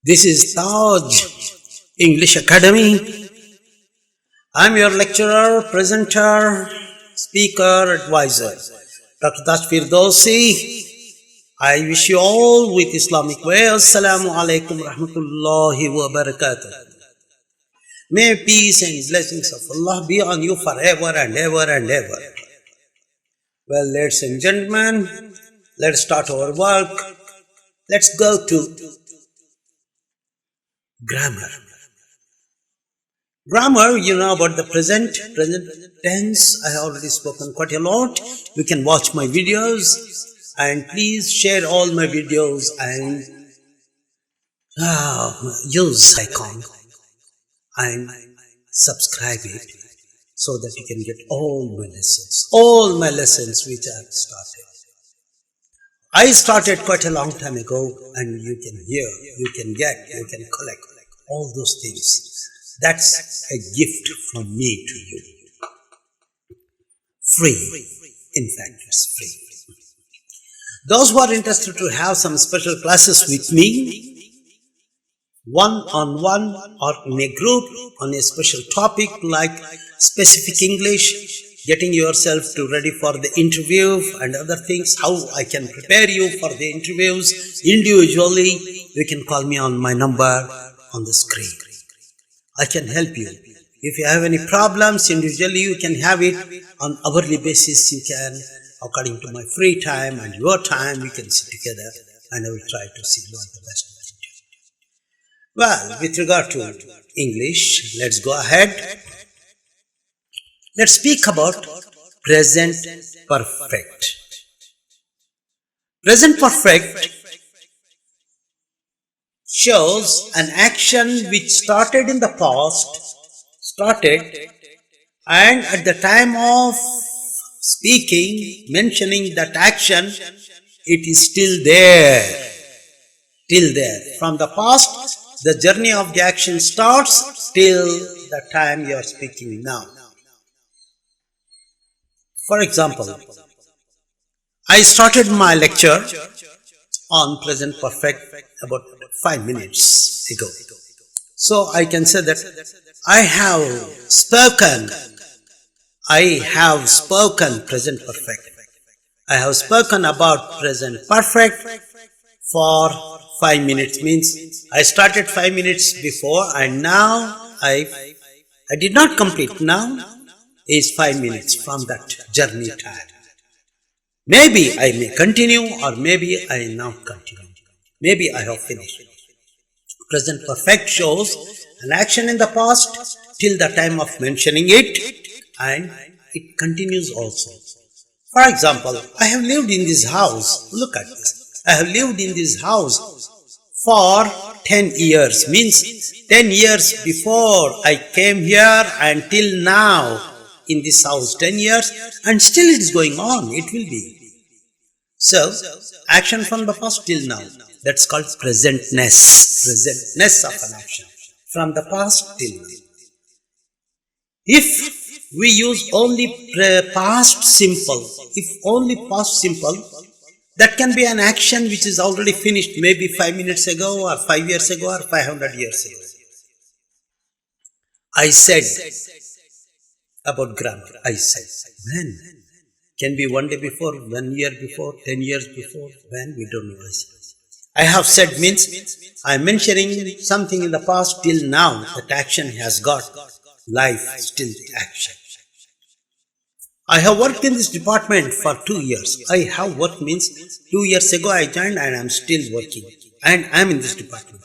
This is Taj English Academy. I'm your lecturer, presenter, speaker, advisor, Dr. Taj Firdousi. I wish you all with Islamic way. Assalamu alaikum rahmatullahi wa barakatuh. May peace and blessings of Allah be on you forever and ever and ever. Well, ladies and gentlemen, let's start our work. Let's go to grammar. Grammar, you know about the present tense. I have already spoken quite a lot. You can watch my videos and please share all my videos and use icon and subscribe it so that you can get all my lessons which I have started. I started quite a long time ago, and you can hear, you can get, you can collect all those things. That's a gift from me to you. Free. In fact, it's free. Those who are interested to have some special classes with me, one-on-one or in a group on a special topic like specific English, getting yourself ready for the interview and other things, how I can prepare you for the interviews individually, you can call me on my number on the screen. I can help you. If you have any problems individually, you can have it on hourly basis. You can, according to my free time and your time, we can sit together and I will try to see what the best way to do. Well, with regard to English, let's go ahead. Let's speak about present perfect. Present perfect shows an action which started in the past, and at the time of speaking, mentioning that action, it is still there. From the past, the journey of the action starts till the time you are speaking now. For example, I started my lecture on present perfect about 5 minutes ago. So I can say that I have spoken present perfect. I have spoken about present perfect for 5 minutes, means I started 5 minutes before and now I did not complete. Now is 5 minutes from that journey time. Maybe I may continue or maybe I not continue. Maybe I have finished. Present perfect shows an action in the past till the time of mentioning it and it continues also. For example, I have lived in this house. Look at this. I have lived in this house for 10 years. Means 10 years before I came here until now. In this house 10 years and still it is going on, it will be. So, action from the past till now, that's called presentness of an action from the past till now. If we use only past simple, that can be an action which is already finished maybe 5 minutes ago or 5 years ago or 500 years ago. I said about grammar, I said, when? Can be 1 day before, 1 year before, 10 years before, when? We don't know. I have said means, I am mentioning something in the past till now, that action has got life, still the action. I have worked in this department for 2 years. I have worked means 2 years ago I joined and I am still working and I am in this department.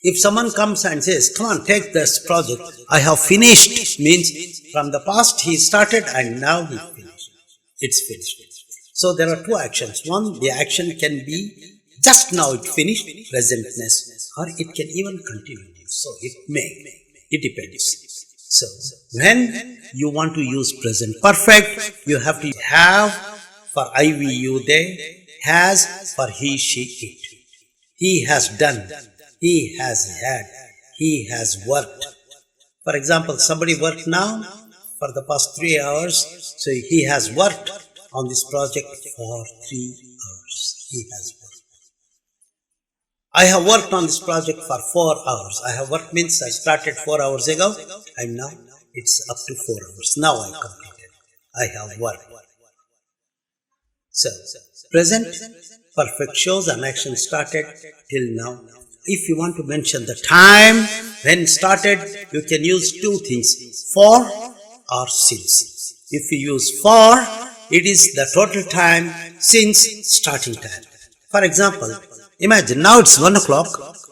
If someone comes and says, come on, take this project, I have finished, means from the past he started and now he finished. It's finished. So there are two actions. One, the action can be just now it finished, presentness, or it can even continue. So it depends. So when you want to use present perfect, you have to have for IVU they, has for he, she, it. He has done. He has had, he has worked. For example, somebody worked now for the past 3 hours, so he has worked on this project for 3 hours. He has worked. I have worked on this project for 4 hours. I have worked means I started 4 hours ago and now it's up to 4 hours. Now I completed. I have worked. So, present perfect shows an action started till now. If you want to mention the time when started, you can use two things, for or since. If you use for, it is the total time since starting time. For example, imagine now it's 1 o'clock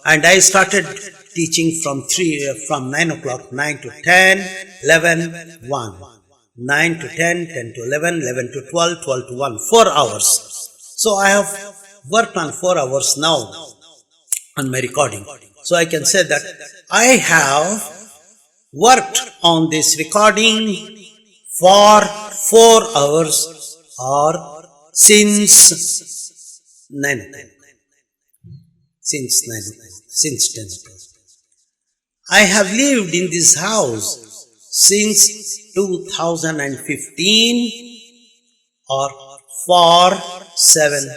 and I started teaching from 9 o'clock, 9 to 10, 11, 1. 9 to 10, 10 to 11, 11 to 12, 12 to 1, 4 hours. So I have worked on 4 hours now on my recording. So I can say that I have worked on this recording for 4 hours or since 9 o'clock. Since 9 o'clock, since 10 o'clock. I have lived in this house since 2015 or for 7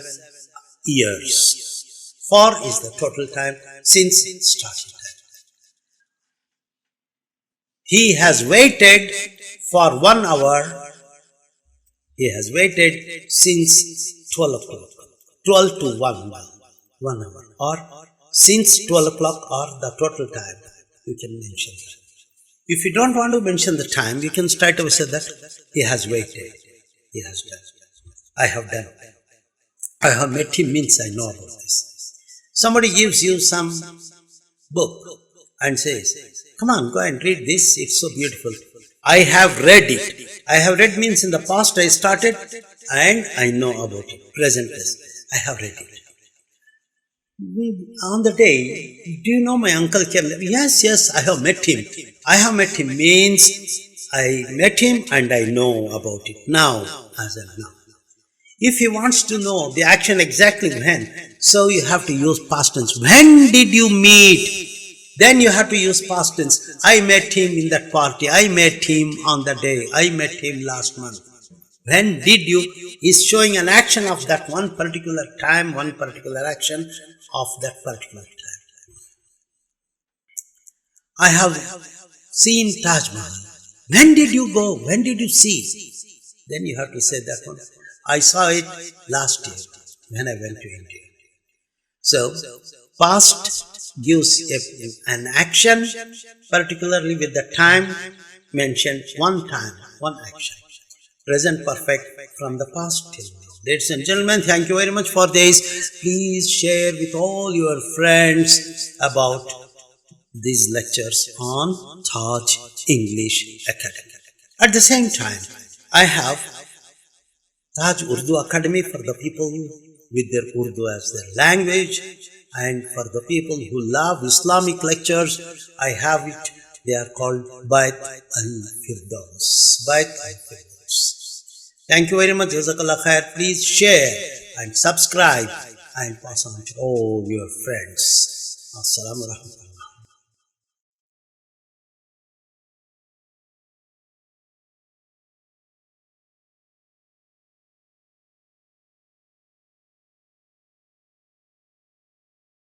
years. 4 is the total time since starting time. He has waited for 1 hour. He has waited since 12 o'clock. 12 to 1 hour. Or since 12 o'clock or the total time. You can mention that. If you don't want to mention the time, you can straight away say that he has waited. He has done. I have done. I have met him means I know about this. Somebody gives you some book and says, come on, go and read this. It's so beautiful. I have read it. I have read means in the past I started and I know about it. Present tense. I have read it. On the day, do you know my uncle came? Yes, I have met him. I have met him means I met him and I know about it now, as of now. If he wants to know the action exactly when, so you have to use past tense. When did you meet? Then you have to use past tense. I met him in that party. I met him on the day. I met him last month. When did you is showing an action of that one particular time, one particular action of that particular time. I have seen Taj Mahal. When did you go? When did you see? Then you have to say that one. I saw it last year when I went to India. So, past gives an action, particularly with the time mentioned, one time, one action. Present perfect from the past till now. Ladies and gentlemen, thank you very much for this. Please share with all your friends about these lectures on Taj English Academy. At the same time, I have Taj Urdu Academy for the people with their Urdu as their language, and for the people who love Islamic lectures, I have it. They are called Untitled Chapter. Thank you very much. Jazakallah khair. Please share and subscribe and pass on to all your friends. Assalamu alaikum.